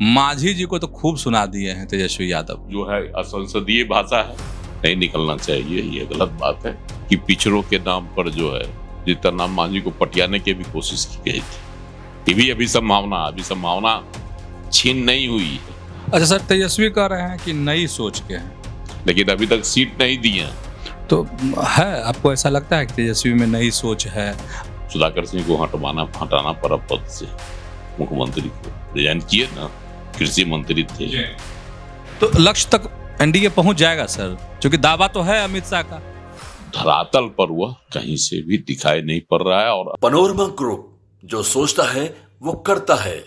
मांझी जी को तो खूब सुना दिए हैं तेजस्वी यादव। जो है असंसदीय भाषा है, नहीं निकलना चाहिए, ये गलत बात है कि पिछड़ों के नाम पर जो है जीतन राम मांझी को पटियाने की भी कोशिश की गई थी। ये भी अभी संभावना छीन नहीं हुई है। अच्छा सर, तेजस्वी कह रहे हैं कि नई सोच के हैं, लेकिन अभी तक सीट नहीं दी है। तो है, आपको ऐसा लगता है कि तेजस्वी में नई सोच है? सुधाकर सिंह को हटाना पड़ा पद से, मुख्यमंत्री को रिजाइन किए ना, कृषि मंत्री थे। तो लक्ष्य तक एनडीए पहुंच जाएगा सर, क्योंकि दावा तो है अमित शाह का। धरातल पर वह कहीं से भी दिखाई नहीं पड़ रहा है। और पनोरमा ग्रुप, जो सोचता है वो करता है।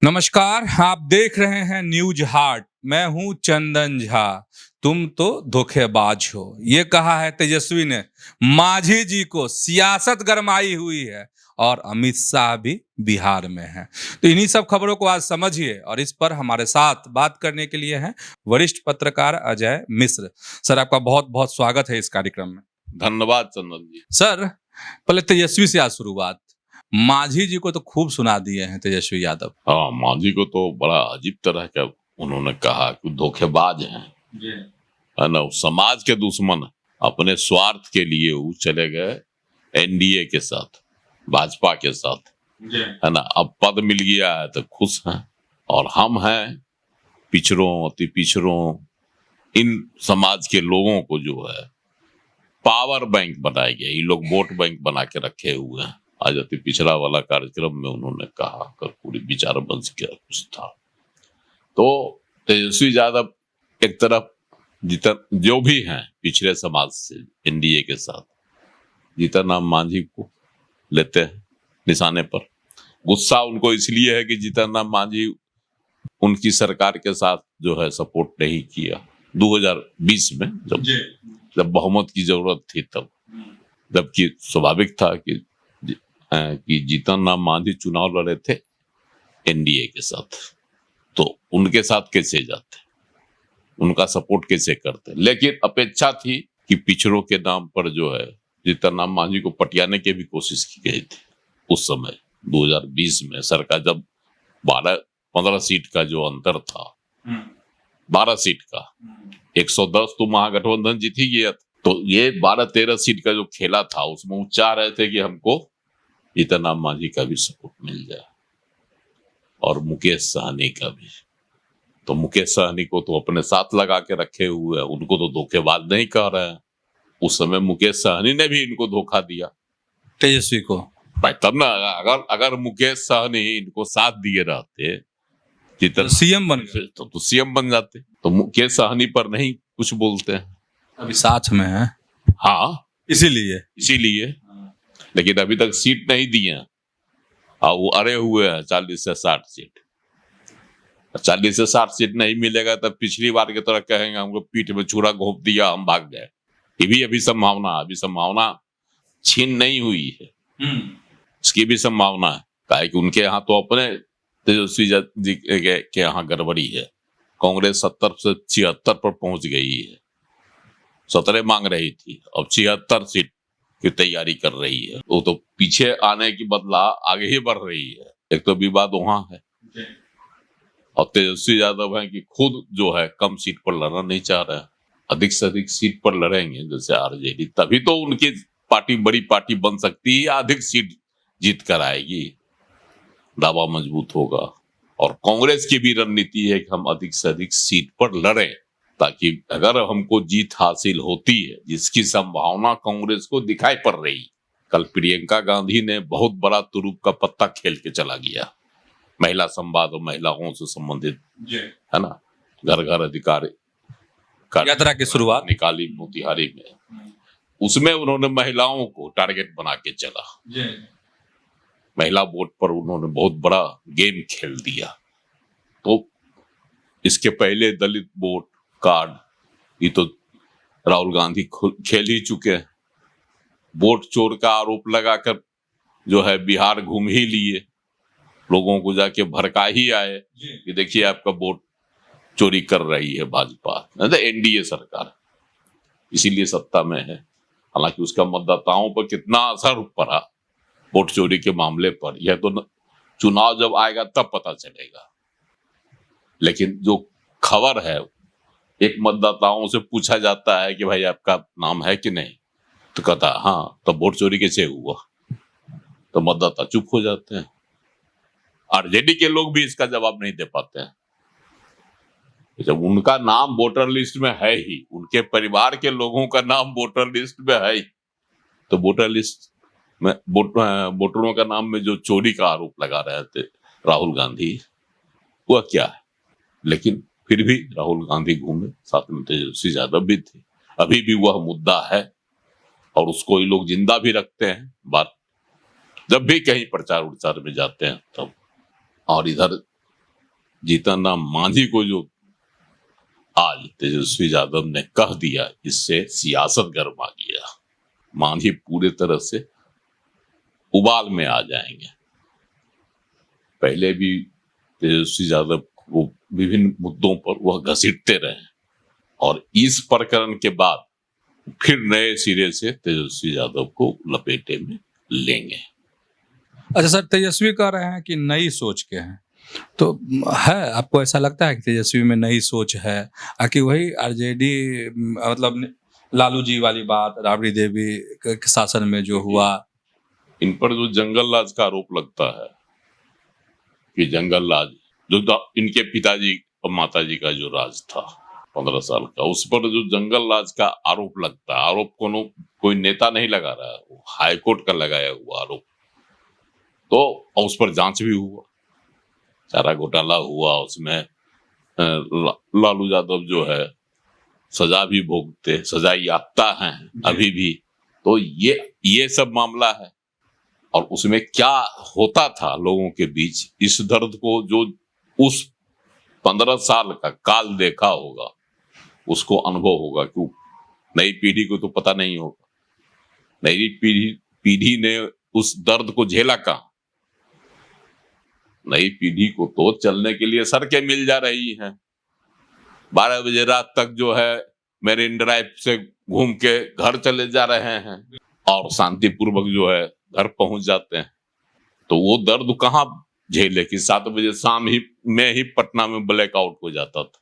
नमस्कार, आप देख रहे हैं न्यूज हार्ट। मैं हूं चंदन झा। तुम तो धोखेबाज हो, ये कहा है तेजस्वी ने। मांझी जी को सियासत गरमाई हुई है और अमित शाह भी बिहार में है। तो इन्हीं सब खबरों को आज समझिए, और इस पर हमारे साथ बात करने के लिए हैं वरिष्ठ पत्रकार अजय मिश्र। सर, आपका बहुत बहुत स्वागत है इस कार्यक्रम में। धन्यवाद चंदन जी। सर, पहले तेजस्वी से आज शुरुआत। मांझी जी को तो खूब सुना दिए हैं तेजस्वी यादव। हाँ, मांझी को तो बड़ा अजीब तरह का उन्होंने कहा कि धोखेबाज हैं, है ना, समाज के दुश्मन। अपने स्वार्थ के लिए वो चले गए एनडीए के साथ, भाजपा के साथ, है ना। अब पद मिल गया है तो खुश हैं, और हम हैं पिछड़ों, अति पिछड़ों, इन समाज के लोगों को जो है पावर बैंक बनाया गया। ये लोग वोट बैंक बना के रखे हुए हैं। आज अति पिछड़ा वाला कार्यक्रम में उन्होंने कहा कर पूरी विचार वंश का कुछ था। तो तेजस्वी यादव एक तरफ जो भी हैं पिछड़े समाज से एनडीए के साथ, जीतन राम मांझी को लेते हैं निशाने पर। गुस्सा उनको इसलिए है कि जीतन राम मांझी उनकी सरकार के साथ जो है सपोर्ट नहीं किया 2020 में, जब बहुमत की जरूरत थी तब। जबकि स्वाभाविक था कि जीतन राम मांझी चुनाव लड़े थे एनडीए के साथ, तो उनके साथ कैसे जाते, उनका सपोर्ट कैसे करते। लेकिन अपेक्षा थी कि पिछड़ों के नाम पर जो है जीतन राम मांझी को पटियाने की भी कोशिश की गई थी उस समय 2020 में। सरकार जब 12-15 सीट का जो अंतर था, 12 सीट का, 110 तो महागठबंधन जीत ही गया। तो ये 12-13 सीट का जो खेला था, उसमें वो चाह रहे थे कि हमको जीतन राम मांझी का भी सपोर्ट मिल जाए और मुकेश सहनी का भी। तो मुकेश सहनी को तो अपने साथ लगा के रखे हुए हैं, उनको तो धोखेबाज नहीं कह रहे हैं। उस समय मुकेश सहनी ने भी इनको धोखा दिया तेजस्वी को। भाई, तब ना, अगर मुकेश सहनी इनको साथ दिए रहते जीतन सीएम बन गए, तो सीएम बन जाते। तो मुकेश सहनी पर नहीं कुछ बोलते हैं, अभी साथ में है। हाँ, इसीलिए लेकिन अभी तक सीट नहीं दी है। वो अड़े हुए हैं 40 से 60 सीट। 40 से 60 सीट नहीं मिलेगा तब पिछली बार की तरह कहेंगे हमको पीठ में छुरा घोंप दिया, हम भाग गए। ये भी अभी संभावना छीन नहीं हुई है। इसकी भी संभावना है, काहे कि उनके यहाँ तो अपने तेजस्वी जी के यहाँ गड़बड़ी है। कांग्रेस 70 से 76 पर पहुंच गई है। 17 मांग रही थी, अब 76 सीट की तैयारी कर रही है। वो तो पीछे आने की बदला आगे ही बढ़ रही है। एक तो विवाद वहां है, और तेजस्वी यादव है कि खुद जो है कम सीट पर लड़ना नहीं चाह रहे हैं, अधिक से अधिक सीट पर लड़ेंगे जैसे आरजेडी, तभी तो उनकी पार्टी बड़ी पार्टी बन सकती है, अधिक सीट जीत कर आएगी, दावा मजबूत होगा। और कांग्रेस की भी रणनीति है कि हम अधिक से अधिक सीट पर लड़ें, ताकि अगर हमको जीत हासिल होती है, जिसकी संभावना कांग्रेस को दिखाई पड़ रही। कल प्रियंका गांधी ने बहुत बड़ा तुरुप का पत्ता खेल के चला गया, महिला संवाद और महिलाओं से संबंधित, है ना, घर घर अधिकार यात्रा की शुरुआत निकाली मोतिहारी में। उसमें उन्होंने महिलाओं को टारगेट बना के चला, महिला वोट पर उन्होंने बहुत बड़ा गेम खेल दिया। तो इसके पहले दलित वोट कार्ड, ये तो राहुल गांधी खेल ही चुके हैं। वोट चोर का आरोप लगाकर जो है बिहार घूम ही लिए, लोगों को जाके भड़का ही आए कि देखिए आपका वोट चोरी कर रही है भाजपा, एनडीए सरकार, इसीलिए सत्ता में है। हालांकि उसका मतदाताओं पर कितना असर पड़ा वोट चोरी के मामले पर, यह तो चुनाव जब आएगा तब पता चलेगा। लेकिन जो खबर है, एक मतदाताओं से पूछा जाता है कि भाई आपका नाम है कि नहीं, तो कहता है हाँ, तो वोट चोरी कैसे हुआ, तो मतदाता चुप हो जाते हैं। आरजेडी के लोग भी इसका जवाब नहीं दे पाते हैं। जब उनका नाम वोटर लिस्ट में है ही, उनके परिवार के लोगों का नाम वोटर लिस्ट में है ही, तो वोटर लिस्ट में वोटरों का नाम में जो चोरी का आरोप लगा रहे थे राहुल गांधी, वह क्या है? लेकिन फिर भी राहुल गांधी घूमे, साथ में तेजस्वी यादव भी थे। अभी भी वह मुद्दा है और उसको ये लोग जिंदा भी रखते हैं, बात जब भी कहीं प्रचार उचार में जाते हैं तब। और इधर जीतन राम मांझी को जो आज तेजस्वी यादव ने कह दिया, इससे सियासत गर्मा गया। मांझी पूरे तरह से उबाल में आ जाएंगे। पहले भी तेजस्वी यादव को विभिन्न मुद्दों पर वह घसीटते रहे और इस प्रकरण के बाद फिर नए सिरे से तेजस्वी यादव को लपेटे में लेंगे। अच्छा सर, तेजस्वी कह रहे हैं कि नई सोच के हैं, तो है आपको ऐसा लगता है कि तेजस्वी में नई सोच है, कि वही आरजेडी मतलब लालू जी वाली बात, राबड़ी देवी के शासन में जो हुआ? इन पर जो जंगल राज का आरोप लगता है कि जंगल राज जो इनके पिताजी और माताजी का जो राज था 15 साल का, उस पर जो जंगल राज का आरोप लगता है, आरोप कोई नेता नहीं लगा रहा है, वो हाईकोर्ट का लगाया हुआ आरोप, तो उस पर जांच भी हुआ, चारा घोटाला हुआ, उसमें लालू यादव जो है सजा भी भोगते, सजा याफ्ता हैं अभी भी। तो ये सब मामला है और उसमें क्या होता था लोगों के बीच, इस दर्द को जो उस 15 साल का काल देखा होगा उसको अनुभव होगा। क्यों नई पीढ़ी को तो पता नहीं होगा, नई पीढ़ी ने उस दर्द को झेला कहाँ। नई पीढ़ी को तो चलने के लिए सड़कें मिल जा रही हैं, 12 बजे रात तक जो है मेरिन ड्राइव से घूम के घर चले जा रहे हैं और शांतिपूर्वक जो है घर पहुंच जाते हैं। तो वो दर्द कहाँ झेले कि 7 बजे शाम ही पटना में ब्लैकआउट हो जाता था।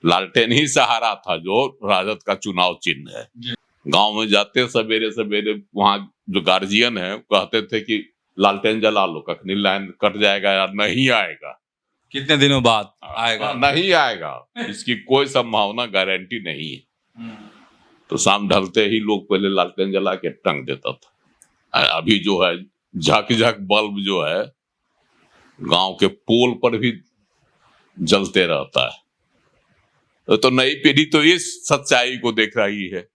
लालटेन ही सहारा था जो राजद का चुनाव चिन्ह है। गांव में जाते सवेरे सवेरे, वहां जो गार्जियन है कहते थे कि लालटेन जला लो, कखनी लाइन कट जाएगा या नहीं आएगा, कितने दिनों बाद आएगा, नहीं आएगा, इसकी कोई संभावना गारंटी नहीं है। तो शाम ढलते ही लोग पहले लालटेन जला के टंग देता था। अभी जो है झक झक बल्ब जो है गांव के पोल पर भी जलते रहता है। तो नई पीढ़ी तो इस सच्चाई को देख रही है,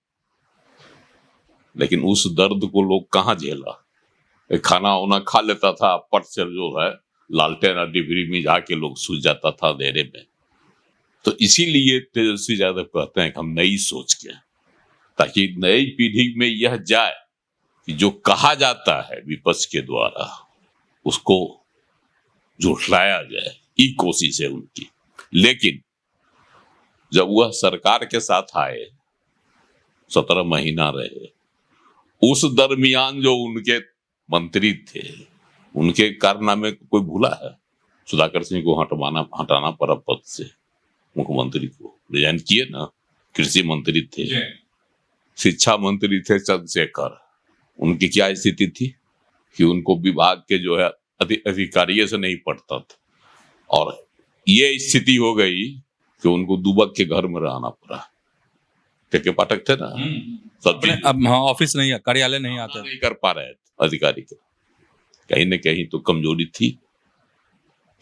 लेकिन उस दर्द को लोग कहाँ झेला। खाना वाना खा लेता था, पट से जो है लालटेन और डिबरी में जाके लोग सूझ जाता था अंधेरे में। तो इसीलिए तेजस्वी यादव कहते हैं कि हम नई सोच के, ताकि नई पीढ़ी में यह जाए कि जो कहा जाता है विपक्ष के द्वारा उसको झुठलाया जाए, ये कोशिश है उनकी। लेकिन जब वह सरकार के साथ आए, 17 महीना रहे, उस दरमियान जो उनके मंत्री थे उनके कारनामे कोई भूला है? सुधाकर सिंह को हटाना पड़ा पद से, मुख्यमंत्री को रिजाइन किए ना। कृषि मंत्री थे, शिक्षा मंत्री थे चंद्रशेखर, उनकी क्या स्थिति थी कि उनको विभाग के जो है अधिकारियों से नहीं पड़ता था, और ये स्थिति हो गई कि उनको दुबक के घर में रहना पड़ा। के पाठक थे ना, सब चीज अब ऑफिस नहीं, कार्यालय नहीं आते, नहीं कर पा रहे थे अधिकारी के, कहीं न कहीं तो कमजोरी थी,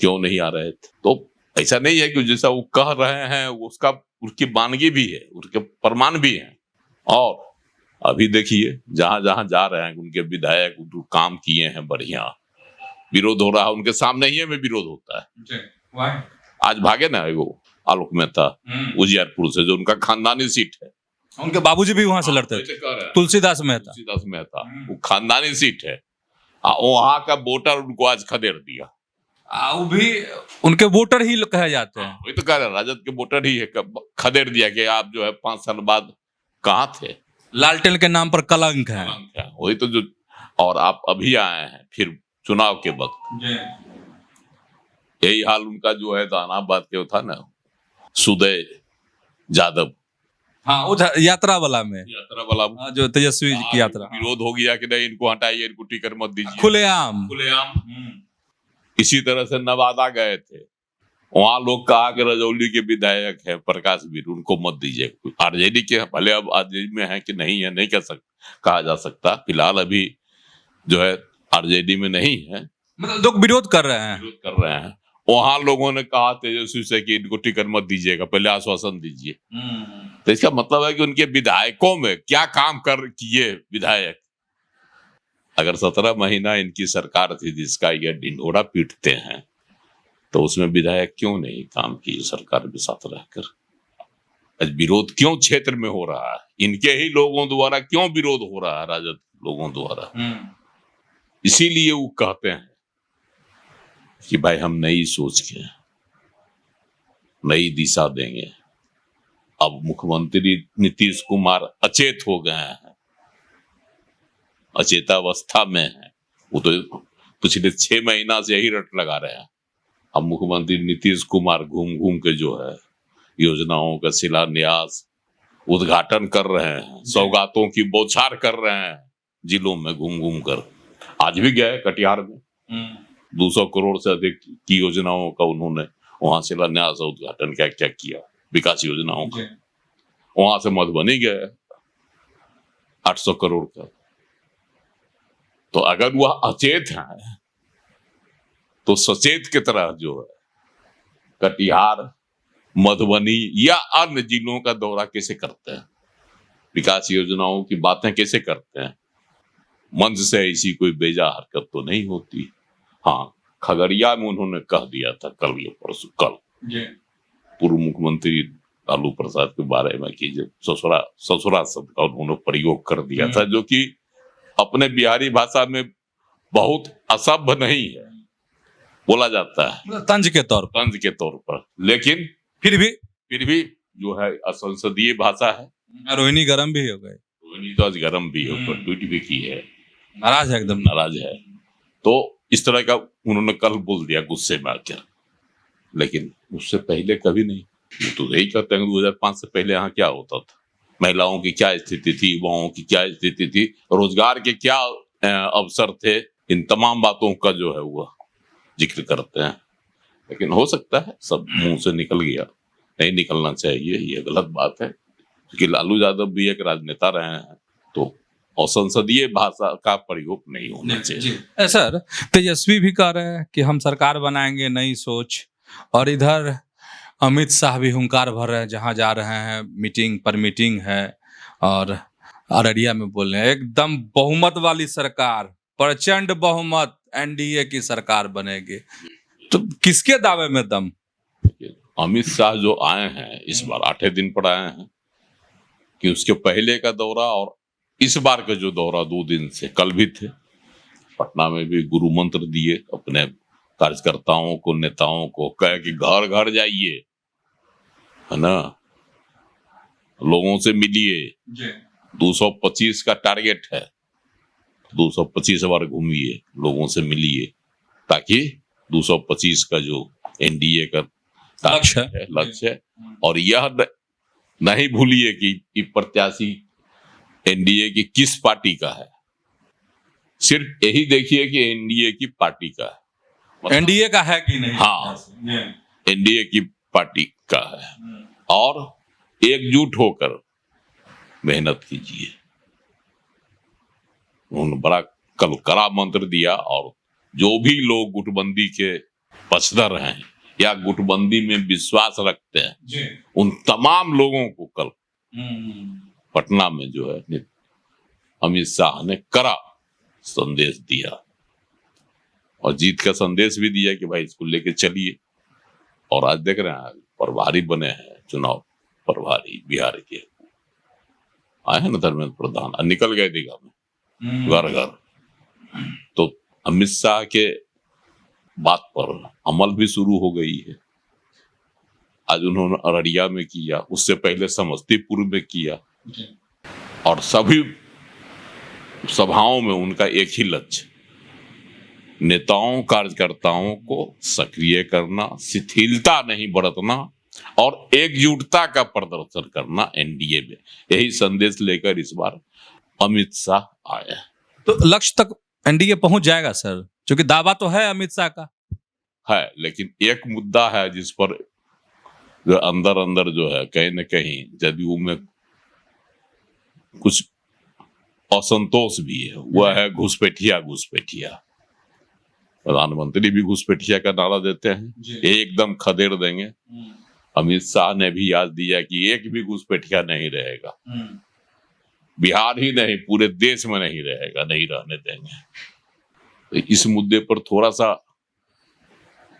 क्यों नहीं आ रहे थे। तो ऐसा नहीं है कि जैसा वो कह रहे हैं उसका उसकी मानगी भी है, उसके प्रमाण भी हैं। और अभी देखिए जहां जहां जा रहे हैं उनके विधायक काम किए हैं बढ़िया, विरोध हो रहा है उनके सामने ही में विरोध होता है। आज भागे ना वो आलोक मेहता उजियारपुर से, जो उनका खानदानी सीट है, उनके बाबूजी भी वहां से लड़ते थे, तुलसीदास मेहता, वो खानदानी सीट है। वहां का वोटर उनको आज खदेड़ दिया। वो भी उनके वोटर ही कहे जाते हैं। वही तो कह रहे हैं, राजद के वोटर ही है, खदेड़ दिया कि आप जो है 5 साल बाद कहाँ थे, लालटेन के नाम पर कलंक है। वही तो जो, और आप अभी आए हैं फिर चुनाव के वक्त, यही हाल उनका जो है दानाबाद के था ना, सुदय यादव, हाँ उधर यात्रा वाला में, यात्रा वाला, हाँ, जो तेजस्वी जी की यात्रा, विरोध हो गया कि नहीं इनको हटाइए, इनको टिकट मत दीजिए, खुलेआम। खुलेआम। इसी तरह से नवादा गए थे, वहां लोग कहा कि रजौली के विधायक है प्रकाश वीर, उनको मत दीजिए। आरजेडी के भले अब आरजेडी में है कि नहीं है नहीं कहा जा सकता, फिलहाल अभी जो है आरजेडी में नहीं है, मतलब लोग विरोध कर रहे हैं। विरोध कर रहे हैं। वहां लोगों ने कहा तेजस्वी से कि इनको टिकट मत दीजिएगा, पहले आश्वासन दीजिए। तो इसका मतलब है कि उनके विधायकों में क्या काम कर किए विधायक। अगर 17 महीना इनकी सरकार थी जिसका ये ढिंढोरा पीटते हैं, तो उसमें विधायक क्यों नहीं काम किए सरकार के साथ रहकर? आज विरोध क्यों क्षेत्र में हो रहा है? इनके ही लोगों द्वारा क्यों विरोध हो रहा है, राजद लोगों द्वारा? इसीलिए वो कहते हैं कि भाई हम नई सोच के नई दिशा देंगे। अब मुख्यमंत्री नीतीश कुमार अचेत हो गए हैं, अचेतावस्था में है। वो तो पिछले 6 महीना से यही रट लगा रहे हैं। अब मुख्यमंत्री नीतीश कुमार घूम घूम के जो है योजनाओं का शिलान्यास, उद्घाटन कर रहे हैं, सौगातों की बौछार कर रहे हैं जिलों में घूम घूम कर। आज भी गए कटिहार में, 200 करोड़ से अधिक की योजनाओं का उन्होंने वहां शिलान्यास उद्घाटन क्या क्या किया, विकास योजनाओं का। वहां से मधुबनी गए 800 करोड़ का। तो अगर वह अचेत है तो सचेत की तरह जो है कटिहार, मधुबनी या अन्य जिलों का दौरा कैसे करते हैं, विकास योजनाओं की बातें कैसे करते हैं? मंच से ऐसी कोई बेजा हरकत तो नहीं होती। हाँ, खगड़िया में उन्होंने कह दिया था कल या परसों, कल पूर्व मुख्यमंत्री लालू प्रसाद के बारे में कि जब ससुरा शब्द का उन्होंने प्रयोग कर दिया था, जो कि अपने बिहारी भाषा में बहुत असभ्य नहीं है, बोला जाता है तंज के तौर पर, लेकिन फिर भी जो है असंसदीय भाषा है। रोहिणी गरम भी हो गए, रोहिणी तो आज गरम भी है, ट्वीट भी की है, नाराज है, एकदम नाराज है। तो इस तरह का उन्होंने कल बोल दिया गुस्से में आकर, लेकिन उससे पहले कभी नहीं। वो तो यही कहते हैं 2005 से पहले यहाँ क्या होता था, महिलाओं की क्या स्थिति थी, युवाओं की क्या स्थिति थी, रोजगार के क्या अवसर थे, इन तमाम बातों का जो है वो जिक्र करते हैं। लेकिन हो सकता है सब मुंह से निकल गया, नहीं निकलना चाहिए, ये गलत बात है, क्योंकि लालू यादव भी एक राजनेता रहे हैं, तो और संसदीय भाषा का प्रयोग नहीं होना चाहिए। सर, तेजस्वी भी कह रहे हैं कि हम सरकार बनाएंगे, नई सोच, और इधर अमित शाह भी हुंकार भर रहे हैं, जहां जा रहे हैं मीटिंग पर मीटिंग है, और अररिया में बोल रहे हैं एकदम बहुमत वाली सरकार, प्रचंड बहुमत एनडीए की सरकार बनेगी। तो किसके दावे में दम? अमित शाह जो आए हैं इस बार 8 दिन पर आए हैं, कि उसके पहले का दौरा और इस बार का जो दौरा 2 दिन से, कल भी थे पटना में भी गुरु मंत्र दिए अपने कार्यकर्ताओं को, नेताओं को, कहे कि घर घर जाइए, है ना, लोगों से मिलिए। 225 का टारगेट है, 225 बार घूमिए, लोगों से मिलिए, ताकि 225 का जो एनडीए का लक्ष्य है। और यह नहीं भूलिए कि प्रत्याशी एनडीए की किस पार्टी का है, सिर्फ यही देखिए कि एनडीए की पार्टी का है, मतलब एनडीए का है कि नहीं। हाँ, एनडीए की पार्टी का है, और एकजुट होकर मेहनत कीजिए। उन्होंने बड़ा कल कड़ा मंत्र दिया, और जो भी लोग गुटबंदी के पक्षधर हैं या गुटबंदी में विश्वास रखते हैं, उन तमाम लोगों को कल पटना में जो है अमित शाह ने कड़ा संदेश दिया, और जीत का संदेश भी दिया कि भाई इसको लेके चलिए। और आज देख रहे हैं प्रभारी बने हैं, चुनाव प्रभारी बिहार के आए हैं ना, धर्मेंद्र प्रधान, और निकल गए दिघा में घर घर। तो अमित शाह के बात पर अमल भी शुरू हो गई है। आज उन्होंने अररिया में किया, उससे पहले समस्तीपुर में किया, और सभी सभाओं में उनका एक ही लक्ष्य नेताओं कार्यकर्ताओं को सक्रिय करना, शिथिलता नहीं बरतना और एकजुटता का प्रदर्शन करना एनडीए में, यही संदेश लेकर इस बार अमित शाह आए हैं। तो लक्ष्य तक एनडीए पहुंच जाएगा सर, क्योंकि दावा तो है अमित शाह का। है, लेकिन एक मुद्दा है जिस पर जो अंदर अंदर जो है कहीं न कहीं जदयू में कुछ असंतोष भी है, वह है घुसपैठिया। प्रधानमंत्री भी घुसपैठिया का नारा देते हैं, ये एकदम खदेड़ देंगे। अमित शाह ने भी याद दिया कि एक भी घुसपैठिया नहीं रहेगा, बिहार ही नहीं पूरे देश में नहीं रहेगा, नहीं रहने देंगे। तो इस मुद्दे पर थोड़ा सा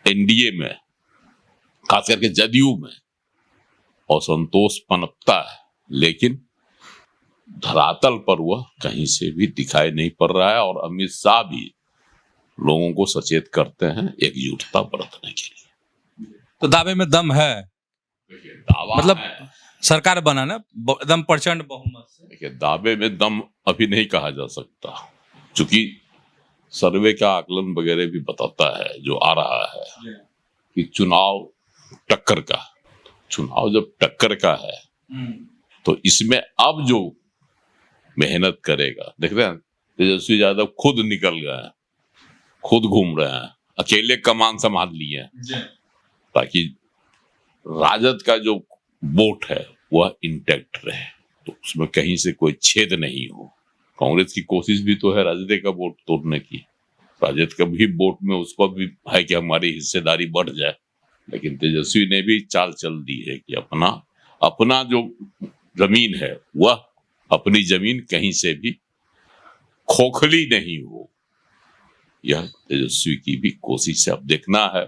एनडीए में, खास करके जदयू में असंतोष पनपता है, लेकिन धरातल पर वह कहीं से भी दिखाई नहीं पड़ रहा है और अमित शाह भी लोगों को सचेत करते हैं एकजुटता बरतने के लिए। तो दावे में दम है, दावा मतलब है। सरकार बनाना एकदम प्रचंड बहुमत से। देखिए, दावे में दम अभी नहीं कहा जा सकता, क्योंकि सर्वे का आकलन वगैरह भी बताता है जो आ रहा है कि चुनाव टक्कर का, चुनाव जब टक्कर का है तो इसमें अब जो मेहनत करेगा, देख रहे हैं तेजस्वी यादव खुद निकल गए हैं, खुद घूम रहे हैं, अकेले कमान संभाल लिए हैं, ताकि राजद का जो वोट है वह इंटैक्ट रहे, तो उसमें कहीं से कोई छेद नहीं हो। कांग्रेस की कोशिश भी तो है राजद का वोट तोड़ने की, राजद का भी वोट में उसको भी है कि हमारी हिस्सेदारी बढ़ जाए, लेकिन तेजस्वी ने भी चाल चल दी है कि अपना जो जमीन है वह अपनी जमीन कहीं से भी खोखली नहीं हो। यह तेजस्वी की भी कोशिश है। अब देखना है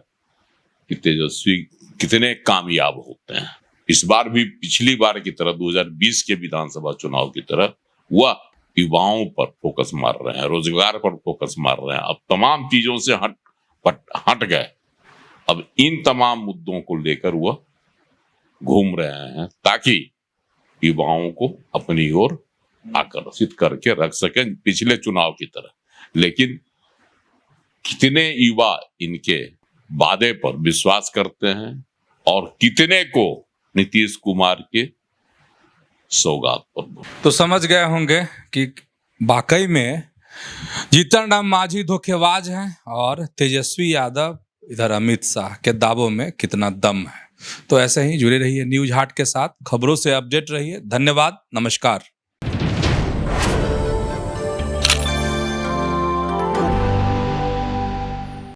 कि तेजस्वी कितने कामयाब होते हैं। इस बार भी पिछली बार की तरह 2020 के विधानसभा चुनाव की तरह वह युवाओं पर फोकस मार रहे हैं, रोजगार पर फोकस मार रहे हैं। अब तमाम चीजों से हट गए, अब इन तमाम मुद्दों को लेकर वह घूम रहे हैं ताकि युवाओं को अपनी ओर आकर्षित करके रख सकें पिछले चुनाव की तरह। लेकिन कितने युवा इनके वादे पर विश्वास करते हैं और कितने को नीतीश कुमार के सौगात पर। तो समझ गए होंगे कि वाकई में जीतन राम मांझी धोखेबाज हैं और तेजस्वी यादव इधर अमित शाह के दावों में कितना दम है। तो ऐसे ही जुड़े रहिए न्यूज हाट के साथ, खबरों से अपडेट रहिए। धन्यवाद, नमस्कार।